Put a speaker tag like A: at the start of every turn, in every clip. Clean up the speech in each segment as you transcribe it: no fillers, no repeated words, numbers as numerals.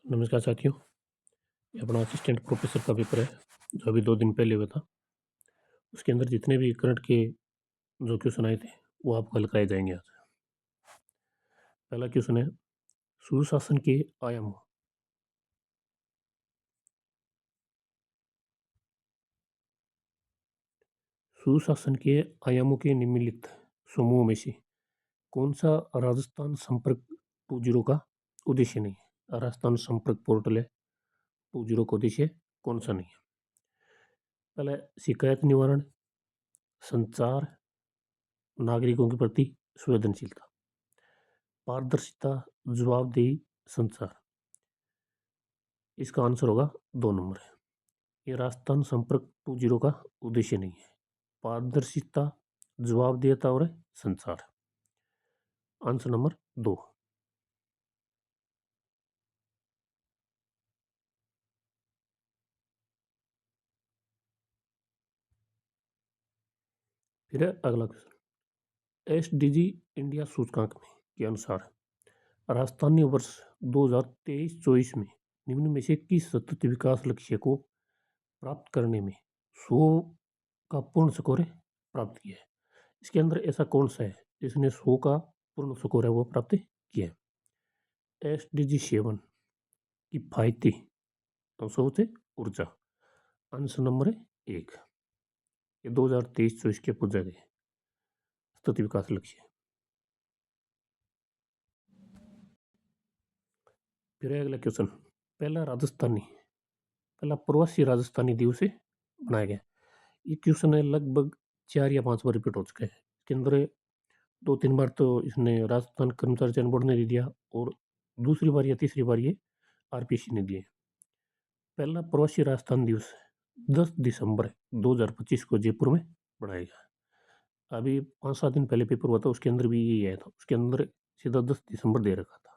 A: नमस्कार साथियों। ये अपना असिस्टेंट प्रोफेसर का पेपर है जो अभी 2 दिन पहले हुआ था। उसके अंदर जितने भी करंट के जो क्वेश्चन आए थे वो आपको हल कराए जाएंगे आज। पहला क्वेश्चन है, सुशासन के आयाम। सुशासन के आयामों के निम्नलिखित समूहों में से कौन सा राजस्थान संपर्क 20 का उद्देश्य नहीं है? राजस्थान संपर्क पोर्टल है 20 का उद्देश्य कौन सा नहीं है? पहला है शिकायत निवारण, संचार, नागरिकों के प्रति संवेदनशीलता, पारदर्शिता, जवाबदेही, संचार। इसका आंसर होगा 2 नंबर है। ये राजस्थान संपर्क 20 का उद्देश्य नहीं है। पारदर्शिता, जवाबदेहिता और संचार। Answer number 2। फिर है अगला क्वेश्चन, एसडीजी इंडिया सूचकांक में के अनुसार राजस्थान ने वर्ष 2023-24 में निम्न में से किस सतत विकास लक्ष्य को प्राप्त करने में 100 का पूर्ण स्कोर प्राप्त किया है? इसके अंदर ऐसा कौन सा है जिसने 100 का पूर्ण स्कोर है वो प्राप्त किया है? एसडीजी 7 किफायती सोच ऊर्जा। आंसर नंबर है 1। ये 2023-24 के पूछा गए सतत विकास लक्ष्य। फिर है अगला क्वेश्चन, पहला प्रवासी राजस्थानी दिवस बनाया गया। ये क्वेश्चन है लगभग 4 या 5 बार रिपीट हो चुका है। इसके अंदर 2-3 बार तो इसने राजस्थान कर्मचारी चयन बोर्ड ने दे दिया और दूसरी बार या तीसरी बार ये आरपीसी ने दिए। पहला प्रवासी राजस्थान दिवस 10 दिसंबर 2025 को जयपुर में बनाया गया। अभी 5-7 दिन पहले पेपर हुआ था, उसके अंदर भी यही आया था। उसके अंदर सीधा 10 दिसंबर दे रखा था।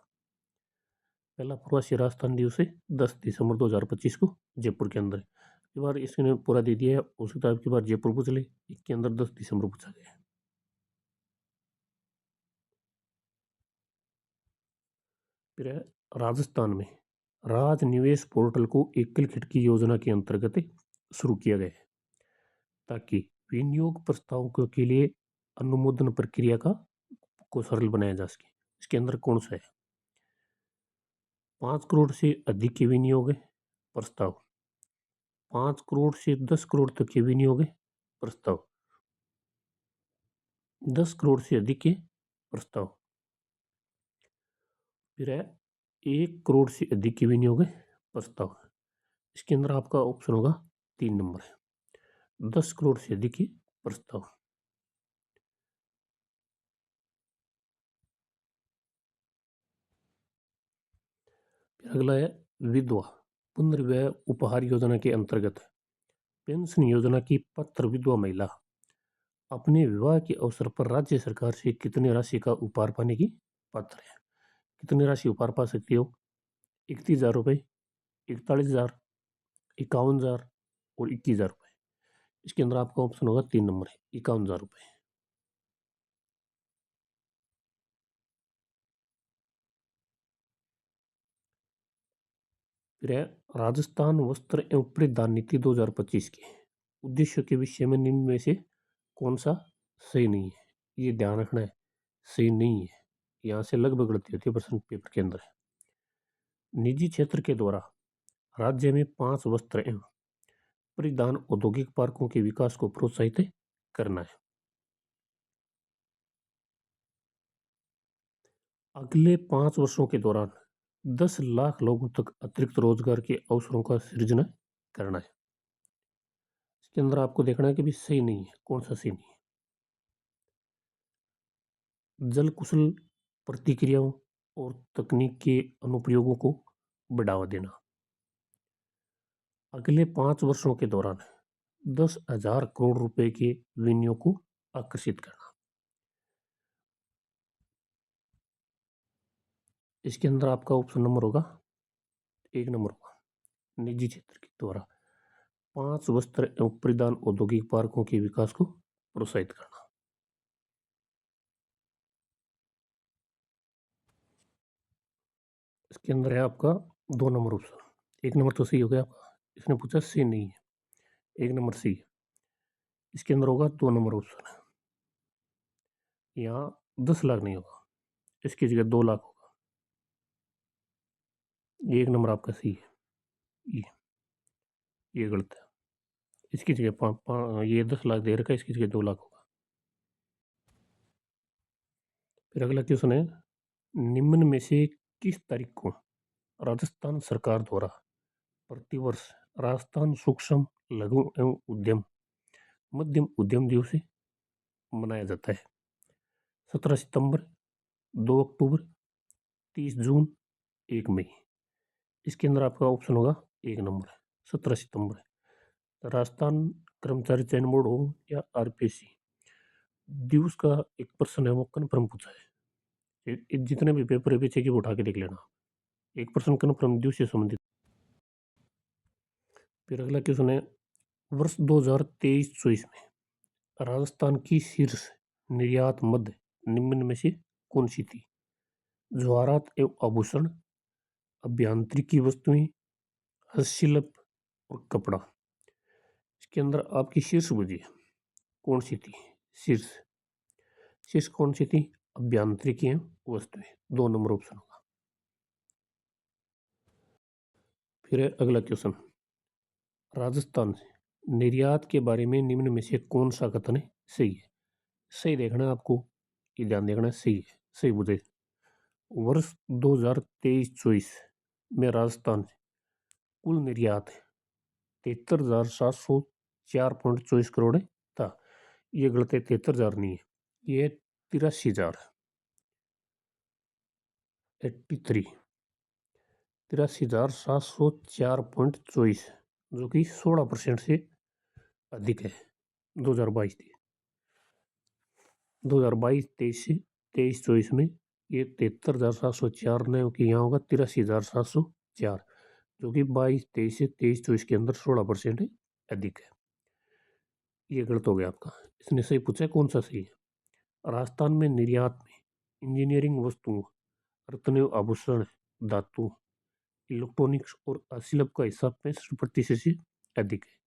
A: पहला प्रवासी राजस्थान दिवस 10 दिसंबर 2025 को जयपुर के अंदर। इस बार इसने पूरा दे दिया है, हो सकता है अब की बार जयपुर पूछ ले, इसके अंदर 10 दिसंबर पूछा गया है। फिर है राजस्थान में राज निवेश पोर्टल को एकल खिड़की योजना के अंतर्गत शुरू किया गया है ताकि विनियोग प्रस्तावकों के लिए अनुमोदन प्रक्रिया को सरल बनाया जा सके। इसके अंदर कौन सा है? 5 करोड़ से अधिक के विनियोग प्रस्ताव, 5 करोड़ से 10 करोड़ तक के विनियोग प्रस्ताव, 10 करोड़ से अधिक के प्रस्ताव, फिर है 1 करोड़ से अधिक के विनियोग प्रस्ताव। इसके अंदर आपका ऑप्शन होगा 3 नंबर है, 10 करोड़ से अधिक के प्रस्ताव। फिर अगला है विधवा पुनर्विवाह उपहार योजना के अंतर्गत पेंशन योजना की पात्र विधवा महिला अपने विवाह के अवसर पर राज्य सरकार से कितनी राशि का उपहार पाने की पात्र है? कितनी राशि उपहार पा सकती हो? 31,000 रुपये, 41,000, 51,000 और 21,000 रुपये। इसके अंदर आपका ऑप्शन होगा 3 नंबर है, 51,000 रुपये। फिर है राजस्थान वस्त्र एवं परिधान नीति 2025 के उद्देश्यों के विषय में निम्न में से कौन सा सही नहीं है? ये ध्यान रखना है, सही नहीं है। यहाँ से लगभग गलती होती है प्रश्न पेपर के अंदर। निजी क्षेत्र के द्वारा राज्य में 5 वस्त्र एवं परिधान औद्योगिक पार्कों के विकास को प्रोत्साहित करना है। अगले 5 वर्षों के दौरान 10 लाख लोगों तक अतिरिक्त रोजगार के अवसरों का सृजन करना है। इसके अंदर आपको देखना है कि भी सही नहीं है, कौन सा सही नहीं है। जल कुशल प्रतिक्रियाओं और तकनीक के अनुप्रयोगों को बढ़ावा देना। अगले 5 वर्षों के दौरान 10,000 करोड़ रुपए के विनियोग को आकर्षित करना। इसके अंदर आपका ऑप्शन नंबर होगा 1 नंबर होगा, निजी क्षेत्र के द्वारा 5 वस्त्र एवं परिधान औद्योगिक पार्कों के विकास को प्रोत्साहित करना। इसके अंदर है आपका 2 नंबर ऑप्शन। 1 नंबर तो सही हो गया आपका। इसने पूछा सी नहीं है, 1 नंबर सी है। इसके अंदर होगा 2 नंबर ऑप्शन। यहाँ 10 लाख नहीं होगा, इसकी जगह 2 लाख होगा। ये 1 नंबर आपका सही है। ये गलत है। इसकी जगह ये 10 लाख दे रखा है, इसकी जगह 2 लाख होगा। फिर अगला क्वेश्चन है, निम्न में से किस तारीख को राजस्थान सरकार द्वारा प्रतिवर्ष राजस्थान सूक्ष्म लघु एवं उद्यम मध्यम उद्यम दिवस मनाया जाता है? 17 सितंबर, 2 अक्टूबर, 30 जून, 1 मई। इसके अंदर आपका ऑप्शन होगा 1 नंबर 17 सितंबर। राजस्थान कर्मचारी चयन बोर्ड हो या आरपीएससी, दिवस का एक प्रश्न है वो कन्फर्म पूछा है। जितने भी पेपर है पीछे की वो उठा के देख लेना, एक प्रश्न कन्फर्म दिवस से संबंधित। फिर अगला क्वेश्चन है, वर्ष 2023-24 में राजस्थान की शीर्ष निर्यात मध्य निम्न में से कौन सी थी? ज्वारात एवं आभूषण, अभियांत्रिकी वस्तुएं, हस्तशिल्प और कपड़ा। इसके अंदर आपकी शीर्ष बुझी कौन सी थी? शीर्ष शीर्ष कौन सी थी? अभियांत्रिकी एवं वस्तुएं, 2 नंबर ऑप्शन होगा। फिर है अगला क्वेश्चन, राजस्थान से निर्यात के बारे में निम्न में से कौन सा कथन सही है? सही देखना है आपको, ये ध्यान देखना है, सही है, सही बुझे। वर्ष 2023-24 में राजस्थान से कुल निर्यात 73,704.24 करोड़ था। ये गलत है, 73,000 नहीं है, ये 83,000, 83 83,704.24, जो कि 16% से अधिक है। 2022 23 से 23-24 में ये 73,704 ने कि यहाँ होगा 83,704, जो कि 22-23 से 23-24 के अंदर 16% अधिक है। ये गलत हो गया आपका। इसने सही पूछा कौन सा सही है? राजस्थान में निर्यात में इंजीनियरिंग वस्तुओं, रत्न आभूषण, धातु, इलेक्ट्रॉनिक्स और हस्तशिल्प का हिस्सा 65% से अधिक है।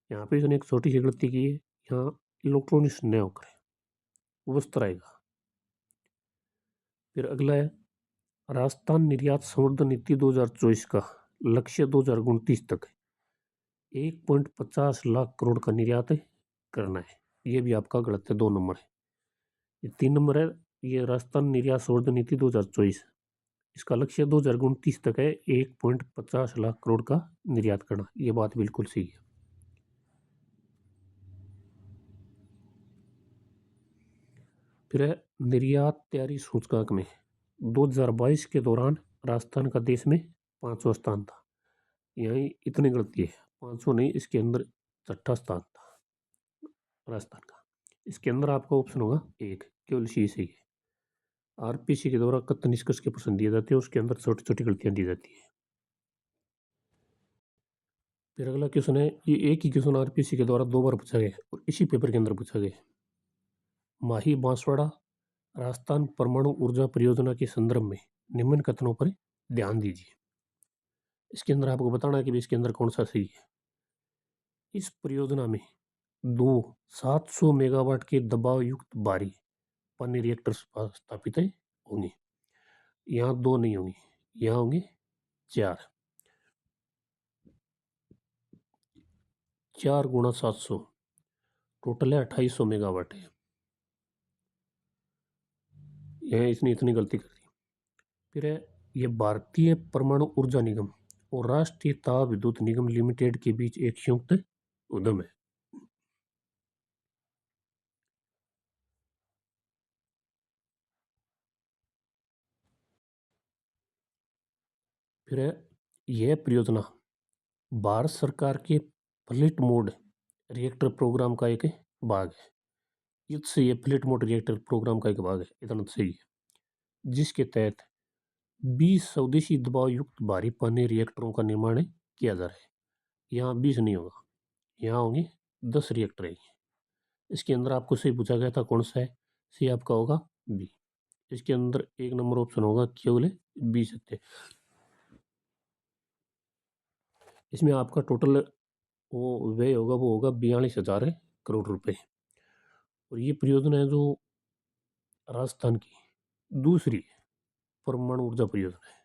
A: यहाँ पे इसने एक छोटी सी गलती की है, यहाँ इलेक्ट्रॉनिक्स न होकर वस्त्र आएगा। फिर अगला है, राजस्थान निर्यात संवर्धन नीति 2024 का लक्ष्य 2029 तक 1.50 लाख करोड़ का निर्यात करना है। ये भी आपका गलत है, 2 नंबर है। ये 3 नंबर है, ये राजस्थान निर्यात संवर्धन नीति 2024, इसका लक्ष्य 2029 तक है 1.50 लाख करोड़ का निर्यात करना। ये बात बिल्कुल सही है। फिर है, निर्यात तैयारी सूचकांक में 2022 के दौरान राजस्थान का देश में 5वां स्थान था। यही इतनी गलती है, 5वां नहीं, इसके अंदर 6ठा स्थान था राजस्थान का। इसके अंदर आपका ऑप्शन होगा 1, केवल सी सही है। आरपीसी के द्वारा कथन निष्कर्ष के प्रश्न दिए जाते हैं, उसके अंदर छोटी छोटी गलतियां दी जाती है। फिर अगला क्वेश्चन है, ये एक ही क्वेश्चन आरपीसी के द्वारा 2 बार पूछा गया और इसी पेपर के अंदर पूछा गया। माही बांसवाड़ा राजस्थान परमाणु ऊर्जा परियोजना के संदर्भ में निम्न कथनों पर ध्यान दीजिए। इसके अंदर आपको बताना है कि इसके अंदर कौन सा सही है। इस परियोजना में 2 700 मेगावाट के दबाव युक्त भारी पानी रिएक्टर स्थापित होंगे। यहाँ 2 नहीं होंगे, यहाँ होंगे 4, 4 गुणा 700, टोटल है 2800 मेगावाट है। यह इसने इतनी गलती कर दी। फिर है, ये भारतीय परमाणु ऊर्जा निगम और राष्ट्रीय ताप विद्युत निगम लिमिटेड के बीच एक संयुक्त उद्यम है। फिर है, यह परियोजना भारत सरकार के फ्लीट मोड रिएक्टर प्रोग्राम का एक भाग है। इससे ये फ्लीट मोड रिएक्टर प्रोग्राम का एक भाग है, इतना तो सही है, जिसके तहत 20 स्वदेशी दबाव युक्त भारी पानी रिएक्टरों का निर्माण किया जा रहा है। यहाँ 20 नहीं होगा, यहाँ होंगे 10 रिएक्टर है। इसके अंदर आपको सही पूछा गया था कौन सा है, सही आपका होगा बी। इसके अंदर 1 नंबर ऑप्शन होगा केवल 20 सत्य। इसमें आपका टोटल वो व्यय होगा वो होगा 42,000 करोड़ रुपए। और ये परियोजना है जो राजस्थान की दूसरी परमाणु ऊर्जा परियोजना है,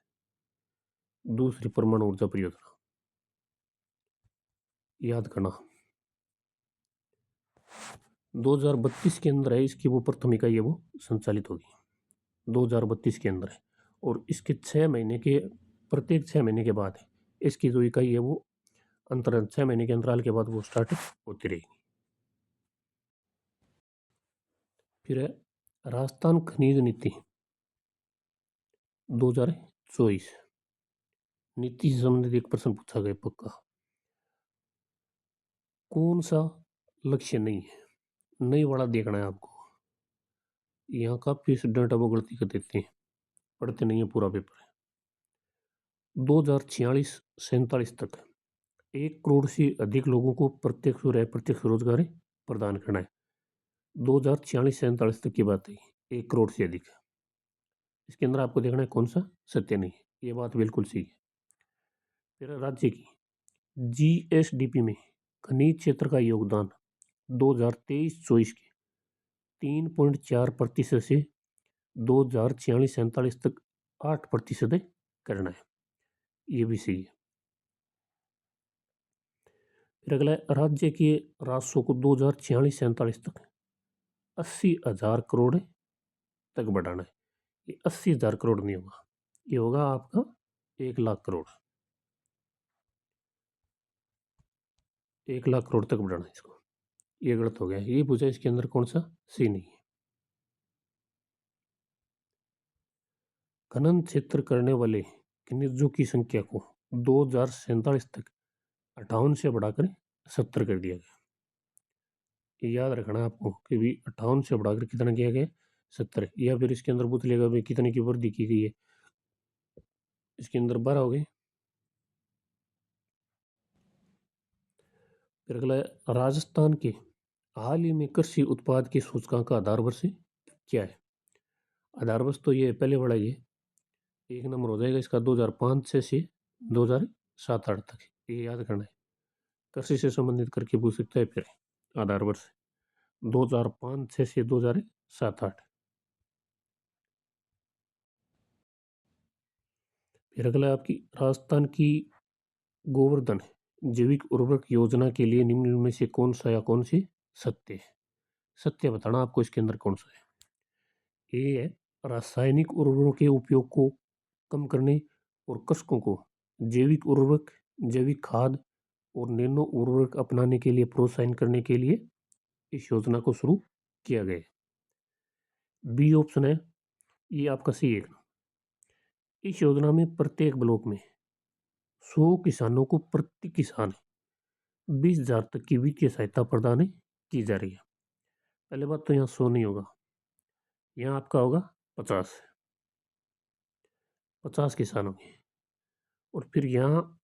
A: दूसरी परमाणु ऊर्जा परियोजना, याद करना। 2032 के अंदर है इसकी वो प्रथम इकाई है वो संचालित होगी, 2032 के अंदर है। और इसके 6 महीने के प्रत्येक 6 महीने के बाद इसकी जो इकाई है वो अंतर 6 महीने के अंतराल के बाद वो स्टार्ट होती रहेगी। फिर है राजस्थान खनिज नीति 2024, नीति से संबंधित एक प्रश्न पूछा गया पक्का। कौन सा लक्ष्य नहीं है, नहीं वाला देखना है आपको। यहाँ काफी स्टूडेंट अब गलती कर देते हैं, पढ़ते नहीं है पूरा पेपर। 2046-47 तक 1 करोड़ से अधिक लोगों को प्रत्यक्ष और अप्रत्यक्ष रोजगार प्रदान करना है। 2046-47 तक की बात है, 1 करोड़ से अधिक। इसके अंदर आपको देखना है कौन सा सत्य नहीं है, ये बात बिल्कुल सही है। फिर राज्य की जीएसडीपी में खनिज क्षेत्र का योगदान 2023-24 के 3.4% से 2046-47 तक 8% करना है, ये भी सही है। फिर अगला है राज्य के राजस्व को 2046-47 तक 80,000 करोड़ तक बढ़ाना है। ये 80,000 करोड़ नहीं होगा, ये होगा आपका 1 लाख करोड़, 1 लाख करोड़ तक बढ़ाना है इसको, ये गलत हो गया। ये पूछा इसके अंदर कौन सा सही नहीं है। खनन क्षेत्र करने वाले खनिजों की संख्या को 2047 तक 58 से बढ़ाकर 70 कर दिया गया। ये याद रखना आपको कि भी 58 से बढ़ाकर कितना किया गया 70, या फिर इसके अंदर पूछ लेगा भाई कितने की वृद्धि की गई है, इसके अंदर 12 हो गए। फिर अगला है राजस्थान के हाल ही में कृषि उत्पाद के सूचकांक का आधार वर्ष क्या है। आधार वर्ष तो ये पहले वाला ही है, 1 नंबर हो जाएगा इसका 2005 से 2007-8 तक, ये याद करना है। कृषि से संबंधित करके पूछ सकता है। फिर आधार वर्ष 2005 से 2007-8। फिर अगला आपकी राजस्थान की गोवर्धन जैविक उर्वरक योजना के लिए निम्न में से कौन सा या कौन सी सत्य है। सत्य बताना आपको इसके अंदर कौन सा है। ये है रासायनिक उर्वरकों के उपयोग को कम करने और कृषकों को जैविक उर्वरक, जैविक खाद और नैनो उर्वरक अपनाने के लिए प्रोत्साहन करने के लिए इस योजना को शुरू किया गया है। बी ऑप्शन है ये आपका सही है। इस योजना में प्रत्येक ब्लॉक में 100 किसानों को प्रति किसान 20,000 तक की वित्तीय सहायता प्रदान की जा रही है। पहले बात तो यहाँ 100 नहीं होगा, यहाँ आपका होगा 50 किसानों की। और फिर यहाँ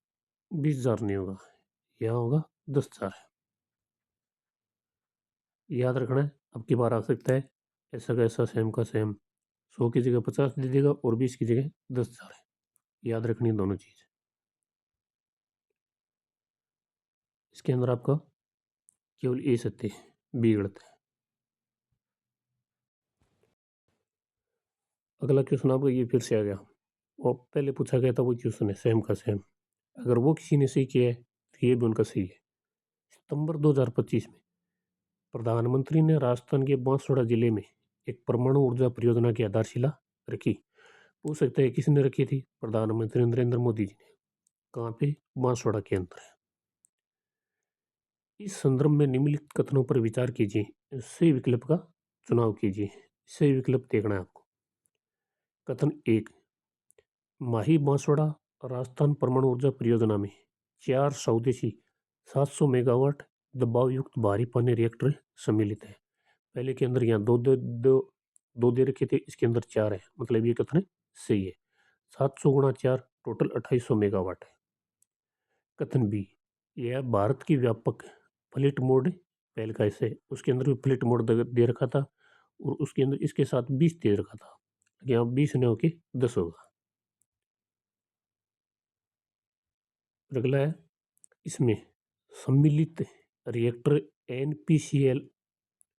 A: 20,000 नहीं होगा, यहाँ होगा 10,000। याद रखना है, अब की बार आ सकता है ऐसा का ऐसा सेम का सेम, 100 की जगह 50 दे देगा और 20 की जगह 10,000 है। याद रखनी है दोनों चीज। इसके अंदर आपका केवल ए सत्य है, बी गलत है। अगला क्वेश्चन आपका ये फिर से आ गया, और पहले पूछा गया था वो क्वेश्चन है सेम का सेम। अगर वो किसी ने सही किया है तो ये भी उनका सही है। सितंबर 2025 में प्रधानमंत्री ने राजस्थान के बांसवाड़ा जिले में एक परमाणु ऊर्जा परियोजना की आधारशिला रखी। पूछ सकते हैं किसने रखी थी, प्रधानमंत्री नरेंद्र मोदी जी ने। कहाँ पे, बांसवाड़ा के अंदर है। इस संदर्भ में निम्नलिखित कथनों पर विचार कीजिए, सही विकल्प का चुनाव कीजिए। सही विकल्प देखना है आपको। कथन 1, माही बांसवाड़ा राजस्थान परमाणु ऊर्जा परियोजना में 4 स्वदेशी 700 मेगावाट दबाव युक्त भारी पानी रिएक्टर सम्मिलित है। पहले के अंदर यहाँ दो दे रखे थे, इसके अंदर 4 है, मतलब ये कथन सही है। 700 गुणा 4 टोटल 2800 मेगावाट है। कथन बी, यह भारत की व्यापक फ्लिट मोड पहल का हिस्सा है। उसके अंदर भी फ्लिट मोड दे रखा था और उसके अंदर इसके साथ 20 दे रखा था, यहाँ 20 ने होके 10 होगा। अगला है इसमें सम्मिलित रिएक्टर एनपीसीएल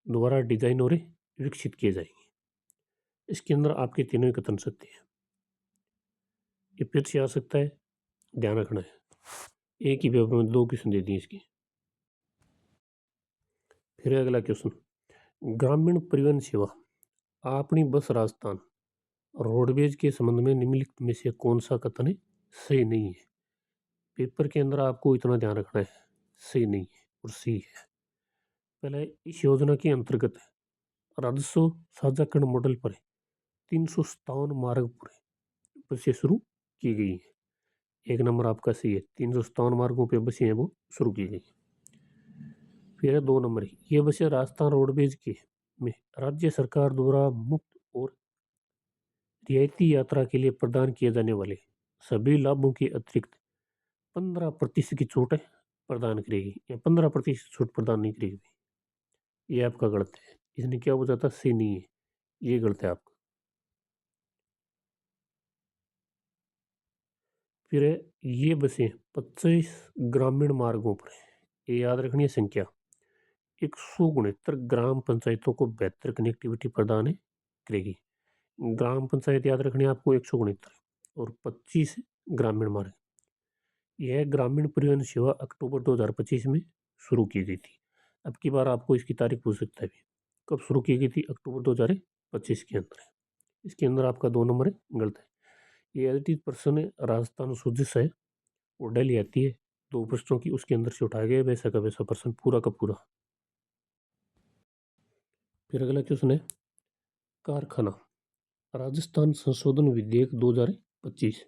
A: द्वारा डिजाइन और विकसित किए जाएंगे। इसके अंदर आपके तीनों ही कथन सत्य है। ये फिर से आ सकता है, ध्यान रखना है। एक ही पेपर में 2 क्वेश्चन दे दिए इसके। फिर अगला क्वेश्चन, ग्रामीण परिवहन सेवा अपनी बस राजस्थान रोडवेज के संबंध में निम्नलिखित में से कौन सा कथन है सही नहीं है। पेपर के अंदर आपको इतना ध्यान रखना है, सही नहीं है और सही है। पहले, इस योजना के अंतर्गत राजस्व साझाकरण मॉडल पर 357 मार्ग बसें शुरू की गई है। एक नंबर आपका सही है, 357 मार्गों पे बसें हैं वो शुरू की गई। फिर है 2 नंबर, ये बसें राजस्थान रोडवेज के में राज्य सरकार द्वारा मुफ्त और रियायती यात्रा के लिए प्रदान किए जाने वाले सभी लाभों के अतिरिक्त 15% की छूट प्रदान करेगी या 15% छूट प्रदान नहीं करेगी। ये आपका गलत है। इसने क्या बोला था, सही नहीं है, ये गलत है आपका। फिर है, ये बसें 25 ग्रामीण मार्गों पर है। ये याद रखनी है संख्या, 169 ग्राम पंचायतों को बेहतर कनेक्टिविटी प्रदान करेगी। ग्राम पंचायत याद रखनी है आपको 169 और 25 ग्रामीण मार्ग। यह ग्रामीण परिवहन सेवा अक्टूबर 2025 में शुरू की गई थी। अब की बार आपको इसकी तारीख पूछ सकता है भी, कब शुरू की गई थी, अक्टूबर 2025 के अंदर है। इसके अंदर आपका 2 नंबर है, गलत है। ये एडिटिव प्रश्न है, राजस्थान सुजिस है, वो डेली आती है 2 प्रश्नों की, उसके अंदर से उठाया गया वैसा का वैसा प्रश्न पूरा का पूरा। फिर अगला क्वेश्चन है, कारखाना राजस्थान संशोधन विधेयक 2025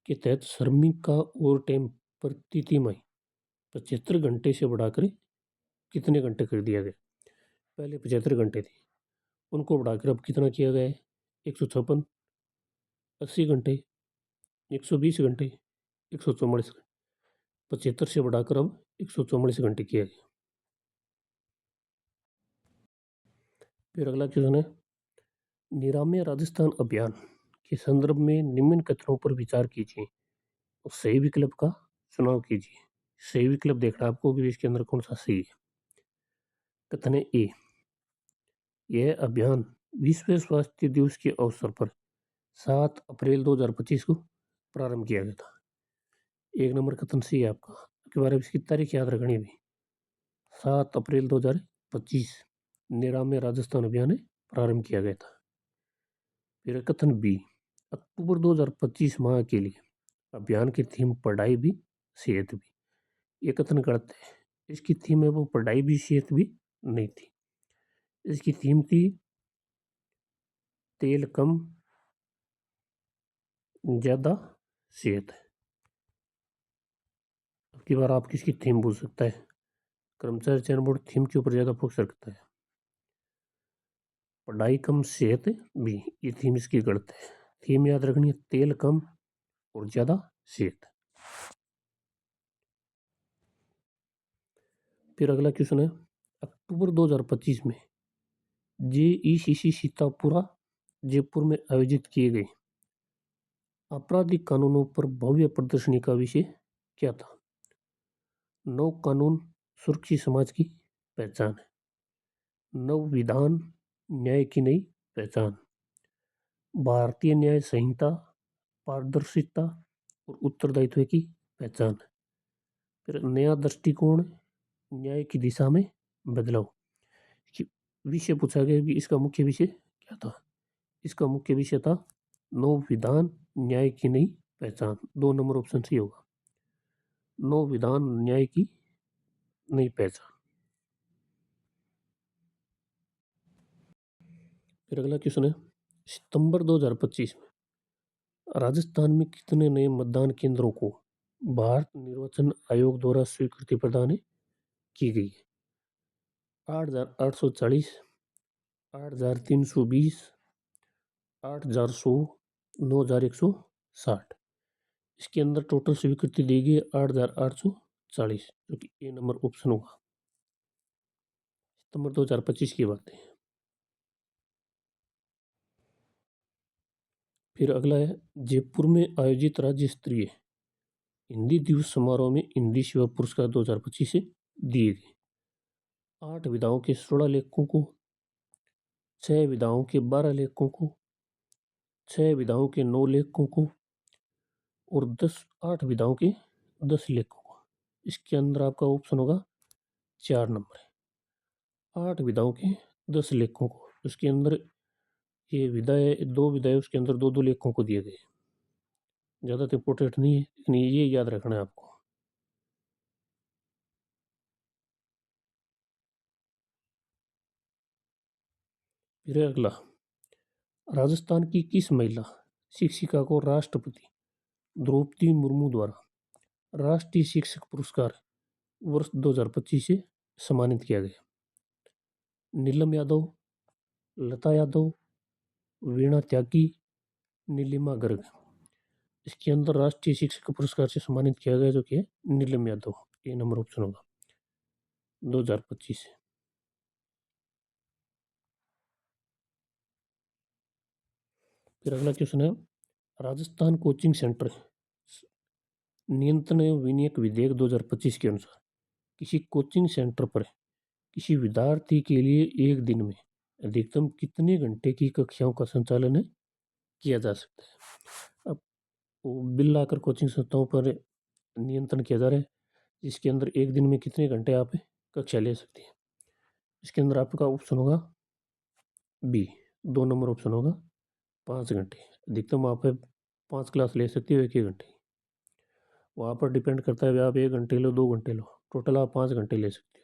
A: के तहत श्रमिक का ओवर टाइम प्रति तिमाही 75 घंटे से बढ़ाकर कितने घंटे कर दिया गया। पहले 75 घंटे थे, उनको बढ़ाकर अब कितना किया गया है, 156, 80 घंटे, 120 घंटे, 144 घंटे। 75 से बढ़ाकर अब 144 घंटे किया गया। फिर अगला क्वेश्चन है, निरामय राजस्थान अभियान के संदर्भ में निम्न कथनों पर विचार कीजिए और सही विकल्प का चुनाव कीजिए। सही विकल्प देखना आपको कि इसके अंदर कौन सा सही है। कथन है ए, यह अभियान विश्व स्वास्थ्य दिवस के अवसर पर 7 अप्रैल 2025 को प्रारंभ किया गया था। एक नंबर कथन सही है आपका। के बारे में इसकी तारीख याद रखनी है, 7 अप्रैल 2025 निरामय राजस्थान अभियान प्रारंभ किया गया था। फिर कथन बी, अक्टूबर 2025 माह के लिए अभियान की थीम पढ़ाई भी सेहत भी। ये कथन गलत है। इसकी थीम है वो पढ़ाई भी सेहत भी नहीं थी। इसकी थीम थी तेल कम ज़्यादा सेहत। अब की बार आप किसकी थीम पूछ सकता है। कर्मचारी चयन बोर्ड थीम के ऊपर ज़्यादा फोकस रखता है। पढ़ाई कम सेहत भी, ये थीम इसकी गलत है। थीम याद रखनी है तेल कम और ज़्यादा सेहत। फिर अगला क्वेश्चन है, अक्टूबर 2025 में जेईसीसी सीतापुरा जयपुर में आयोजित किए गए आपराधिक कानूनों पर भव्य प्रदर्शनी का विषय क्या था। नव कानून सुरक्षित समाज की पहचान है, नव विधान न्याय की नई पहचान, भारतीय न्याय संहिता पारदर्शिता और उत्तरदायित्व की पहचान है। फिर नया दृष्टिकोण न्याय की दिशा में बदलाव। विषय पूछा गया कि इसका मुख्य विषय क्या था। इसका मुख्य विषय था नव विधान न्याय की नई पहचान। 2 नंबर ऑप्शन सही होगा, नव विधान न्याय की नई पहचान। फिर अगला क्वेश्चन है, सितंबर 2025 में राजस्थान में कितने नए मतदान केंद्रों को भारत निर्वाचन आयोग द्वारा स्वीकृति प्रदान की गई है। 8,840, 8,320, 8,100, 9,160। इसके अंदर टोटल स्वीकृति दी गई 8,840, जो कि ए नंबर ऑप्शन होगा। सितंबर 2025 की बात है। फिर अगला है, जयपुर में आयोजित राज्य स्तरीय हिंदी दिवस समारोह में हिंदी सेवा पुरस्कार 2025 से दिए गए। 8 विधाओं के 16 लेखकों को, 6 विधाओं के 12 लेखकों को, 6 विधाओं के 9 लेखकों को और 8 विधाओं के 10 लेखकों को। इसके अंदर आपका ऑप्शन होगा 4 नंबर है। 8 विधाओं के 10 लेखकों को, उसके अंदर ये विधाएँ 2 विधाएँ उसके अंदर 2-2 लेखकों को दिए गए। ज़्यादा तो इम्पोर्टेंट नहीं है, लेकिन ये याद रखना है आपको। फिर अगला, राजस्थान की किस महिला शिक्षिका को राष्ट्रपति द्रौपदी मुर्मू द्वारा राष्ट्रीय शिक्षक पुरस्कार वर्ष 2025 से सम्मानित किया गया? नीलम यादव, लता यादव, वीणा त्यागी, नीलिमा गर्ग। इसके अंदर राष्ट्रीय शिक्षक पुरस्कार से सम्मानित किया गया जो कि है नीलम यादव। ये नंबर ऑप्शन होगा 2025 से। फिर अगला क्वेश्चन है, राजस्थान कोचिंग सेंटर नियंत्रण एवं विनियक विधेयक 2025 के अनुसार किसी कोचिंग सेंटर पर किसी विद्यार्थी के लिए एक दिन में अधिकतम कितने घंटे की कक्षाओं का संचालन किया जा सकता है? अब वो बिल लाकर कोचिंग संस्थाओं पर नियंत्रण किया जा रहा है, जिसके अंदर एक दिन में कितने घंटे आप कक्षा ले सकते हैं। इसके अंदर आपका ऑप्शन होगा बी, 2 नंबर ऑप्शन होगा 5 घंटे। अधिकतम आप 5 क्लास ले सकते हो 1-1 घंटे। वहाँ पर डिपेंड करता है, आप 1 घंटे लो 2 घंटे लो, टोटल आप 5 घंटे ले सकते हो।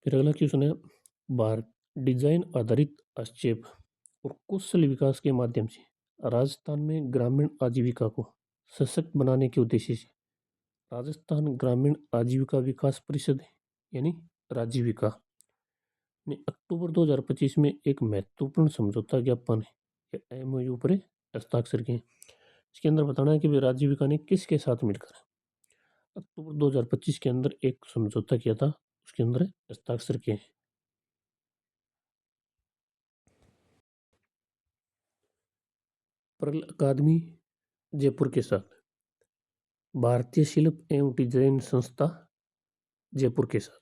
A: फिर अगला क्वेश्चन है, भारत डिजाइन आधारित हस्तक्षेप और कौशल विकास के माध्यम से राजस्थान में ग्रामीण आजीविका को सशक्त बनाने के उद्देश्य से राजस्थान ग्रामीण आजीविका विकास परिषद यानी राजीविका ने अक्टूबर 2025 में एक महत्वपूर्ण समझौता ज्ञापन या एमओयू पर हस्ताक्षर किए। इसके अंदर बताना है कि राजीविका ने किसके साथ मिलकर अक्टूबर 2025 के अंदर एक समझौता किया था, उसके अंदर हस्ताक्षर किए। पर्ल अकादमी जयपुर के साथ, भारतीय शिल्प एवं डिजाइन संस्था जयपुर के साथ,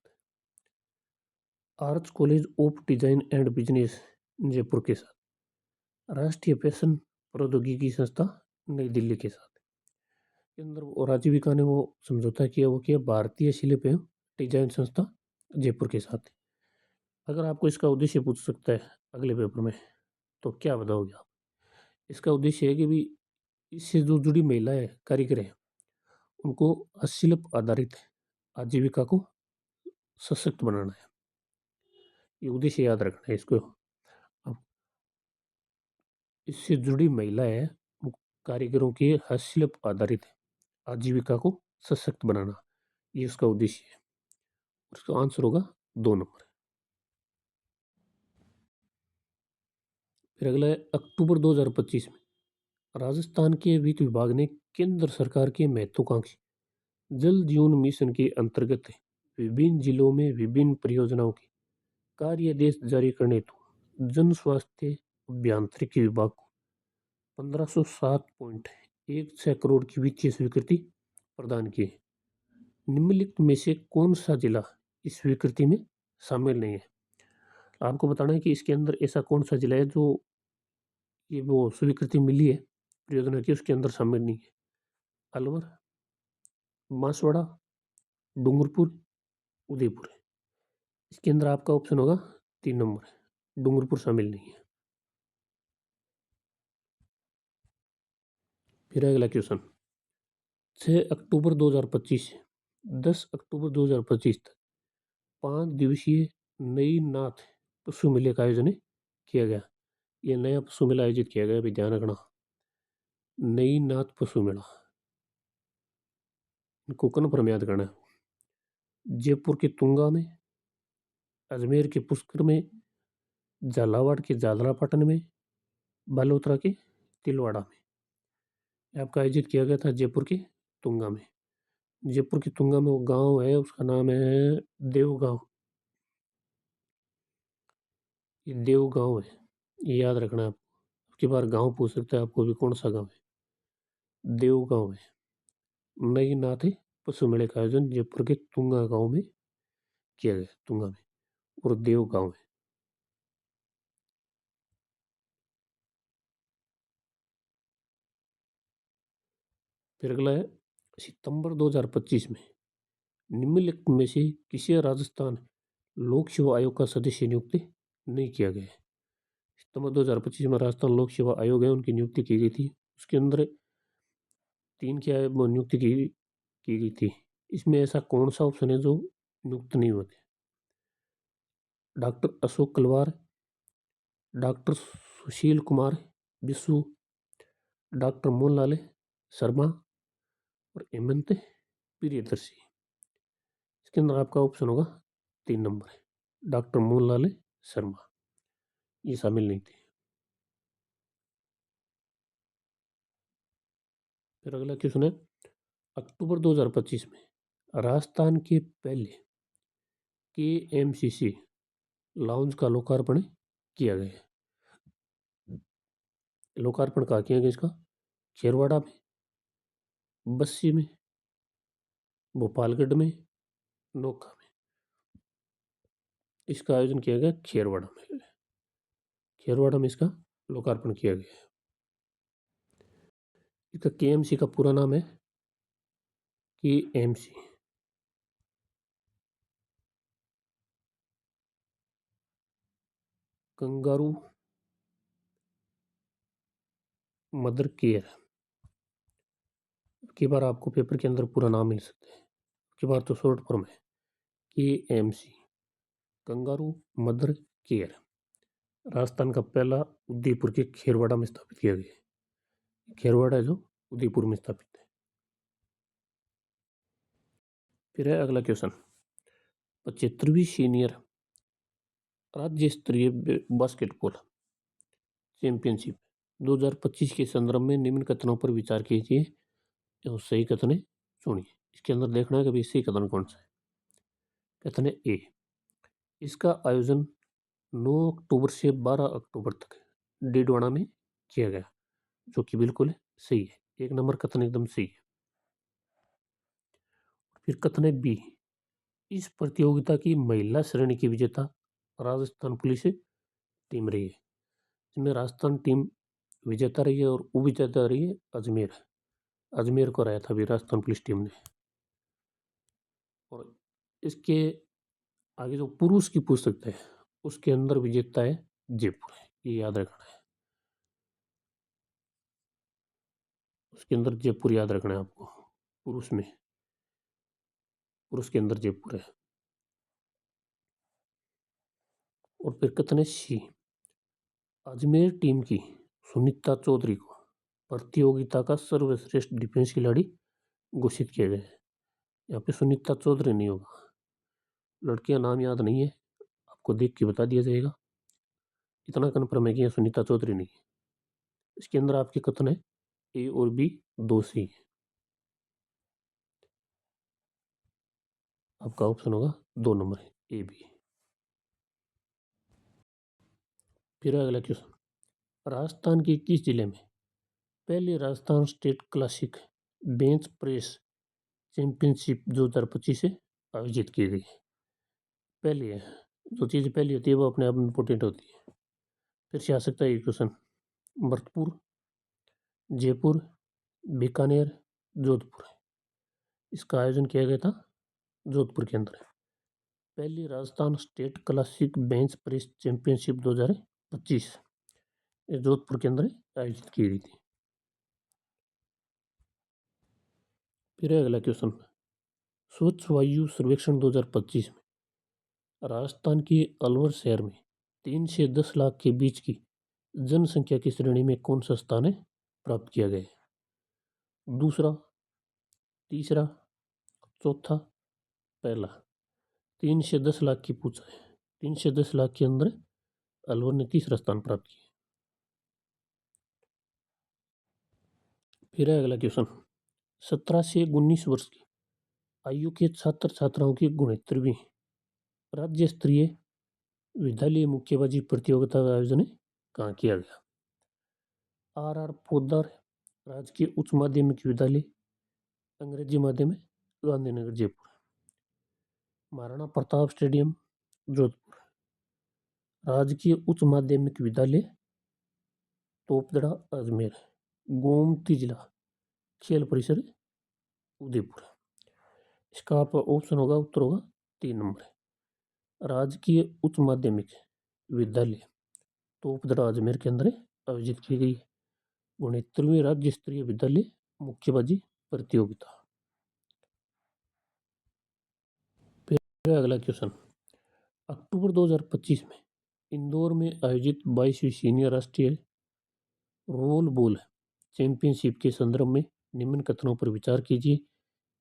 A: arch college of design and business Jaipur के साथ, राष्ट्रीय फैशन प्रौद्योगिकी संस्था नई दिल्ली के साथ। के अंदर वो आजीविका ने वो समझौता किया, वो किया भारतीय शिल्प एवं डिजाइन संस्था जयपुर के साथ। अगर आपको इसका उद्देश्य पूछ सकता है अगले पेपर में, तो क्या बताओगे आप? इसका उद्देश्य है कि भी इससे जो जुड़ी महिलाएं कारीगर हैं उनको शिल्प आधारित आजीविका को सशक्त बनाना है। ये उद्देश्य याद रखना है इसको। अब इससे जुड़ी महिलाएं कारीगरों के हस्तशिल्प आधारित आजीविका को सशक्त बनाना, ये उसका उद्देश्य है। उसका आंसर होगा 2 नंबर। फिर अगला है, अक्टूबर 2025 में राजस्थान के वित्त विभाग ने केंद्र सरकार के महत्वाकांक्षी जल जीवन मिशन के अंतर्गत विभिन्न जिलों में विभिन्न परियोजनाओं के कार्यादेश जारी करने हेतु जन स्वास्थ्य अभियांत्रिकी विभाग को 1507.16 करोड़ की वित्तीय स्वीकृति प्रदान की है। निम्नलिखित में से कौन सा जिला इस स्वीकृति में शामिल नहीं है? आपको बताना है कि इसके अंदर ऐसा कौन सा जिला है जो ये वो स्वीकृति मिली है परियोजना की, उसके अंदर शामिल नहीं है। अलवर, बांसवाड़ा, डूंगरपुर, उदयपुर। इसके अंदर आपका ऑप्शन होगा 3 नंबर, डूंगरपुर शामिल नहीं है। फिर अगला क्वेश्चन, 6 अक्टूबर 2025 से 10 अक्टूबर 2025 तक 5 दिवसीय नई नाथ पशु मेले का आयोजन किया गया। ये नया पशु मेला आयोजित किया गया, भी ध्यान रखना। नई नाथ पशु मेला इनको कन्फर्म याद करना है। जयपुर के तुंगा में, अजमेर के पुष्कर में, झालावाड़ के झालरापाटन में, बालोतरा के तिलवाड़ा में आपका आयोजित किया गया था जयपुर के तुंगा में। जयपुर के तुंगा में वो गांव है, उसका नाम है देव गांव। ये देव गांव है। ये याद रखना है आपको। अब की बार गाँव पूछ सकते हैं आपको भी, कौन सा गाँव है? देव गाँव है। नई नाथ पशु मेले का आयोजन जयपुर के तुंगा गाँव में किया गया, तुंगा में, और देव गाँव है। फिर अगला है, सितंबर 2025 में निम्नलिखित में से किसी राजस्थान लोक सेवा आयोग का सदस्य नियुक्त नहीं किया गया है। सितंबर 2025 में राजस्थान लोक सेवा आयोग है, उनकी नियुक्ति की गई थी। उसके अंदर 3 क्या है वो नियुक्ति की गई थी। इसमें ऐसा कौन सा ऑप्शन है जो नियुक्त नहीं हुए थे? डॉक्टर अशोक कलवार, डॉक्टर सुशील कुमार बिस्सू, डॉक्टर मोहनलाल शर्मा और हेमंत प्रियदर्शी। इसके अंदर आपका ऑप्शन होगा 3 नंबर, डॉक्टर मोहनलाल शर्मा। ये शामिल नहीं थे। फिर अगला क्वेश्चन है, अक्टूबर 2025 में राजस्थान के पहले KMCC लाउंज का लोकार्पण किया गया। लोकार्पण कहाँ किया गया इसका? खेरवाड़ा में, बस्सी में, भोपालगढ़ में, नोखा में। इसका आयोजन किया गया खेरवाड़ा में। खेरवाड़ा में इसका लोकार्पण किया गया। इसका KMC का पूरा नाम है KMC, कंगारू मदर केयर। की बार आपको पेपर के अंदर पूरा नाम मिल सकता है, की बार तो शॉर्ट फॉर्म है KMC, kangaroo mother care. Rajasthan का पहला उदयपुर के खेरवाड़ा में स्थापित किया गया। खेरवाड़ा है जो उदयपुर में स्थापित है। फिर है अगला क्वेश्चन, 75वीं सीनियर राज्य स्तरीय बास्केटबॉल चैंपियनशिप 2025 के संदर्भ में निम्न कथनों पर विचार कीजिए एवं सही कथन चुनिए। इसके अंदर देखना है कि भाई सही कथन कौन सा है। कथन ए, इसका आयोजन 9 अक्टूबर से 12 अक्टूबर तक डीडवाना में किया गया, जो कि बिल्कुल सही है। 1 नंबर कथन एकदम सही है। फिर कथन है बी, इस प्रतियोगिता की महिला श्रेणी की विजेता राजस्थान पुलिस टीम रही है। इसमें राजस्थान टीम विजेता रही है और उपविजेता रही है अजमेर। अजमेर को रहा था भी राजस्थान पुलिस टीम ने। और इसके आगे जो पुरुष की पूछ सकते हैं उसके अंदर विजेता है जयपुर, ये याद रखना है। उसके अंदर जयपुर याद रखना है आपको। पुरुष में, पुरुष के अंदर जयपुर है। और फिर कथन है सी, अजमेर टीम की सुनीता चौधरी को प्रतियोगिता का सर्वश्रेष्ठ डिफेंस खिलाड़ी घोषित किया गया है। यहाँ पे सुनीता चौधरी नहीं होगा, लड़कियां नाम याद नहीं है, आपको देख के बता दिया जाएगा। इतना कन्फर्म है कि यह सुनीता चौधरी नहीं है। इसके अंदर आपके कथन है ए और बी दो सी। आपका ऑप्शन होगा 2 नंबर ए बी। फिर अगला क्वेश्चन, राजस्थान के किस जिले में पहले Rajasthan state classic bench press championship 2025 से आयोजित की गई? पहली है, जो चीज़ पहली होती है वो अपने आप में इम्पोर्टेंट होती है। फिर से आ सकता है ये क्वेश्चन, भरतपुर, जयपुर, बीकानेर, जोधपुर। इसका आयोजन किया गया था जोधपुर के अंदर। पहली Rajasthan state classic bench press championship 2025 ये जोधपुर के अंदर आयोजित की गई थी। फिर अगला क्वेश्चन, स्वच्छ वायु सर्वेक्षण 2025 में राजस्थान के अलवर शहर में 3 से 10 लाख के बीच की जनसंख्या की श्रेणी में कौन सा स्थान है प्राप्त किया गया है? दूसरा, तीसरा, चौथा, पहला। 3 से 10 लाख की पूछा है। 3 से 10 लाख के अंदर अलवर ने तीसरा स्थान प्राप्त किया। फिर है अगला क्वेश्चन, 17 से 19 वर्ष की आयु के छात्र छात्राओं की 69वीं राज्य स्तरीय विद्यालय मुक्केबाजी प्रतियोगिता का आयोजन कहाँ किया गया? आर पोद्दार राजकीय उच्च माध्यमिक विद्यालय, अंग्रेजी माध्यम है, गांधीनगर जयपुर। महाराणा प्रताप स्टेडियम, जोधपुर। राजकीय उच्च माध्यमिक विद्यालय, तोपदड़ा अजमेर। गोमती जिला खेल परिसर, उदयपुर। इसका आप ऑप्शन होगा, उत्तर होगा 3 नंबर। राजकीय उच्च माध्यमिक विद्यालय तोपदड़ा अजमेर के अंदर आयोजित की गई 69वीं राज्य स्तरीय विद्यालय मुक्केबाजी प्रतियोगिता। फिर अगला क्वेश्चन, अक्टूबर 2025 में इंदौर में आयोजित 22वीं सीनियर राष्ट्रीय रोल बॉल चैंपियनशिप के संदर्भ में निम्न कथनों पर विचार कीजिए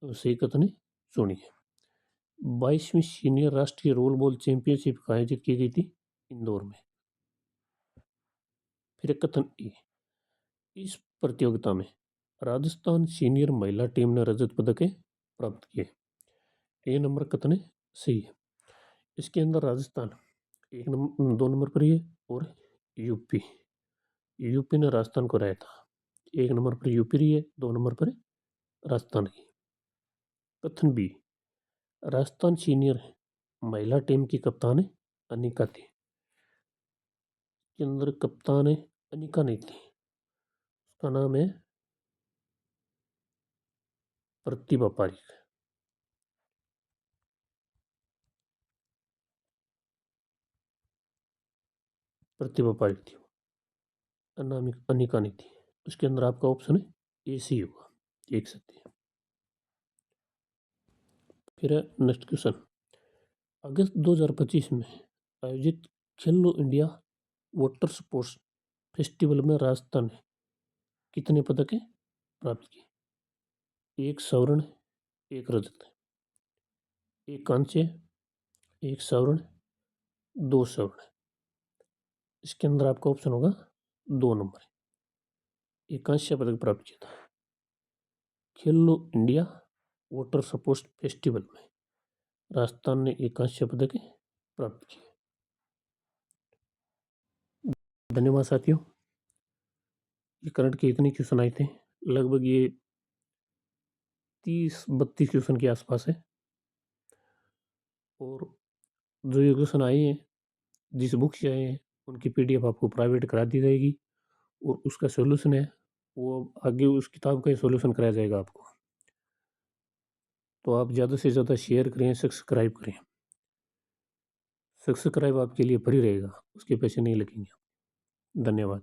A: और सही कथन चुनिए। 22वीं सीनियर राष्ट्रीय रोल बॉल चैंपियनशिप आयोजित की गई थी इंदौर में। फिर कथन ए, इस प्रतियोगिता में राजस्थान सीनियर महिला टीम ने रजत पदक प्राप्त किए। ए नंबर कथन सही है। इसके अंदर राजस्थान 2 नंबर पर ही है और यूपी ने राजस्थान को हराया था। 1 नंबर पर यूपी रही है, 2 नंबर पर राजस्थान की। कथन बी, राजस्थान सीनियर महिला टीम की कप्तान अनिका थी। के अंदर कप्तान अनिका नहीं थी, उसका नाम है प्रतिभा पारीक। प्रतिभा पारीक थी, अनिका नहीं थी। उसके अंदर आपका ऑप्शन है ए सी होगा, एक सत्य। फिर नेक्स्ट क्वेश्चन, अगस्त 2025 में आयोजित खेलो इंडिया वाटर स्पोर्ट्स फेस्टिवल में राजस्थान ने कितने पदक प्राप्त किए? 1 स्वर्ण, 1 रजत, 1 कांस्य, 1 स्वर्ण, 2 स्वर्ण। इसके अंदर आपका ऑप्शन होगा 2 नंबर। 1 कांस्य पदक प्राप्त किया था खेलो इंडिया वाटर स्पोर्ट्स फेस्टिवल में। राजस्थान ने 1 कांस्य पदक प्राप्त किया। धन्यवाद साथियों। ये करंट के इतने क्वेश्चन आए थे, लगभग ये 30-32 क्वेश्चन के आसपास है। और जो ये क्वेश्चन आए हैं, जिस बुक से आए हैं, उनकी पीडीएफ आपको प्राइवेट करा दी जाएगी और उसका सॉल्यूशन है वो आगे उस किताब का सॉल्यूशन कराया जाएगा आपको। तो आप ज़्यादा से ज़्यादा शेयर करें, सब्सक्राइब करें। सब्सक्राइब आपके लिए फ्री रहेगा, उसके पैसे नहीं लगेंगे। धन्यवाद।